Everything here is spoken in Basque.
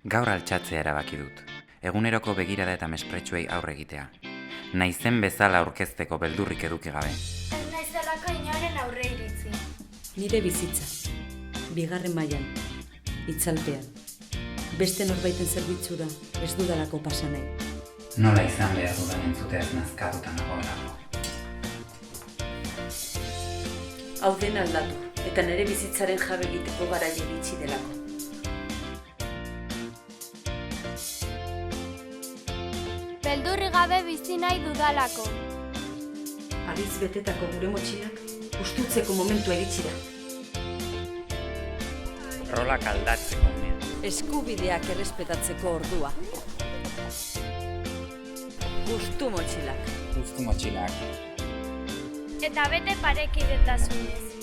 Gaur altxatzea erabaki dut. Eguneroko begirada eta mespretsuei aurre egitea. Naizen bezala aurkezteko beldurrik eduki gabe. Ez naizelako inoren aurre iritzi. Nire bizitza, bigarren mailan, itzalpean. Beste norbaiten zerbitzura ez dudalako pasa nahi. Nola izan behar dudan entzuteaz nazkatuta nagoelako. Hau den aldatu, eta nire bizitzaren jabe egiteko garaia iritsi delako. Beldurri gabe bizi nahi dudalako. Harriz betetako gure motxilak ustutzeko momentua iritsi da. Rolak aldatzeko unea. Eskubideak errespetatzeko ordua. Gustu motxilak. Guztu motxilak. Eta bete parekidetasunez.